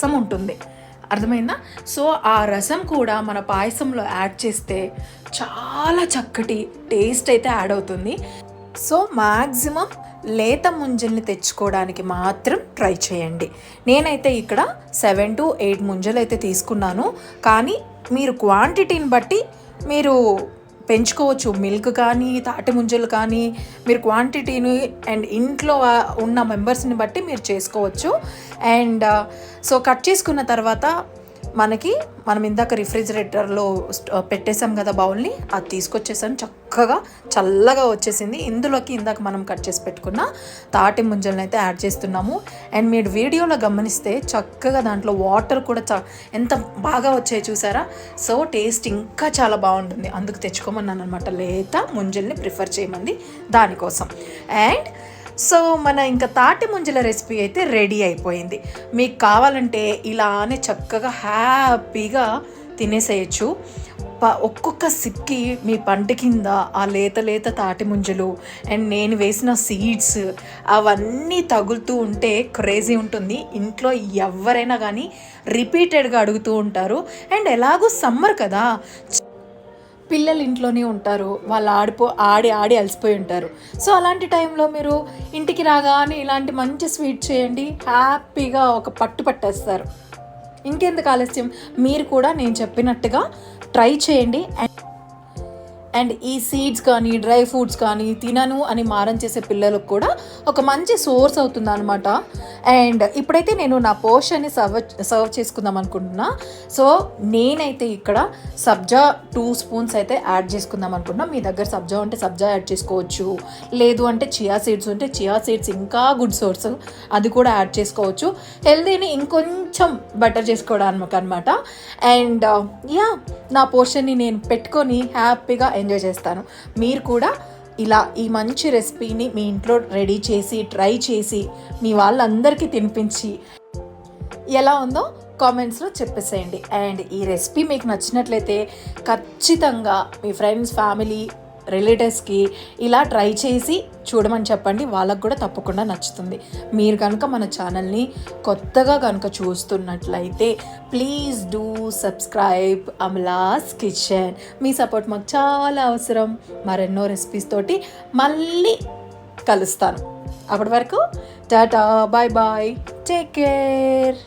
రసం ఉంటుంది, అర్థమైందా? సో ఆ రసం కూడా మన పాయసంలో యాడ్ చేస్తే చాలా చక్కటి టేస్ట్ అయితే యాడ్ అవుతుంది. సో మ్యాక్సిమం లేత ముంజల్ని తెచ్చుకోవడానికి మాత్రం ట్రై చేయండి. నేనైతే ఇక్కడ 7 to 8 ముంజలు అయితే తీసుకున్నాను, కానీ మీరు క్వాంటిటీని బట్టి మీరు పెంచుకోవచ్చు. మిల్క్ కానీ తాటి ముంజలు కానీ మీరు క్వాంటిటీని అండ్ ఇంట్లో ఉన్న మెంబర్స్ని బట్టి మీరు చేసుకోవచ్చు. అండ్ సో కట్ చేసుకున్న తర్వాత మనం ఇందాక రిఫ్రిజిరేటర్లో పెట్టేసాం కదా బౌల్ని, అది తీసుకొచ్చేసాను. చక్కగా చల్లగా వచ్చేసింది. ఇందులోకి ఇందాక మనం కట్ చేసి పెట్టుకున్న తాటి ముంజలను అయితే యాడ్ చేస్తున్నాము. అండ్ మీరు వీడియోలో గమనిస్తే చక్కగా దాంట్లో వాటర్ కూడా ఎంత బాగా వచ్చాయి చూసారా. సో టేస్ట్ ఇంకా చాలా బాగుంటుంది. అందుకు తెచ్చుకోమన్నాను అనమాట, లేత ముంజల్ని ప్రిఫర్ చేయమంది దానికోసం. అండ్ సో మన ఇంకా తాటి ముంజల రెసిపీ అయితే రెడీ అయిపోయింది. మీకు కావాలంటే ఇలానే చక్కగా హ్యాపీగా తినేసేయచ్చు. ఒక్కొక్క సిప్కి మీ పంట కింద ఆ లేత తాటి ముంజలు అండ్ నేను వేసిన సీడ్స్ అవన్నీ తగులుతూ ఉంటే క్రేజీ ఉంటుంది. ఇంట్లో ఎవరైనా కానీ రిపీటెడ్గా అడుగుతూ ఉంటారు. అండ్ ఎలాగో సమ్మర్ కదా, పిల్లలు ఇంట్లోనే ఉంటారు, వాళ్ళు ఆడి అలసిపోయి ఉంటారు. సో అలాంటి టైంలో మీరు ఇంటికి రాగానే ఇలాంటి మంచి స్వీట్ చేయండి, హ్యాపీగా ఒక పట్టేస్తారు. ఇంకెందుకు ఆలస్యం, మీరు కూడా నేను చెప్పినట్టుగా ట్రై చేయండి. అండ్ ఈ సీడ్స్ కానీ డ్రై ఫ్రూట్స్ కానీ తినను అని మారం చేసే పిల్లలకు కూడా ఒక మంచి సోర్స్ అవుతుంది అనమాట. అండ్ ఇప్పుడైతే నేను నా పోర్షన్ని సర్వ్ చేసుకుందాం అనుకుంటున్నా. సో నేనైతే ఇక్కడ సబ్జా 2 స్పూన్స్ అయితే యాడ్ చేసుకుందాం అనుకుంటున్నా. మీ దగ్గర సబ్జా ఉంటే సబ్జా యాడ్ చేసుకోవచ్చు, లేదు అంటే చియా సీడ్స్ ఉంటే చియా సీడ్స్ ఇంకా గుడ్ సోర్స్, అది కూడా యాడ్ చేసుకోవచ్చు. హెల్దీని ఇంకొంచెం బెటర్ చేసుకోవడానికి అనమాట. అండ్ నా పోర్షన్ని నేను పెట్టుకొని హ్యాపీగా ఎంజాయ్ చేస్తాను. మీరు కూడా ఇలా ఈ మంచి రెసిపీని మీ ఇంట్లో రెడీ చేసి ట్రై చేసి మీ వాళ్ళందరికీ తినిపించి ఎలా ఉందో కామెంట్స్లో చెప్పేసేయండి. అండ్ ఈ రెసిపీ మీకు నచ్చినట్లయితే ఖచ్చితంగా మీ ఫ్రెండ్స్, ఫ్యామిలీ, రిలేటివ్స్కి ఇలా ట్రై చేసి చూడమని చెప్పండి. వాళ్ళకు కూడా తప్పకుండా నచ్చుతుంది. మీరు కనుక మన ఛానల్ని కొత్తగా కనుక చూస్తున్నట్లయితే please do subscribe Amala's kitchen. మీ సపోర్ట్ మాకు చాలా అవసరం. మరెన్నో రెసిపీస్ తోటి మళ్ళీ కలుస్తాను. అప్పటి వరకు tata, bye bye, take care.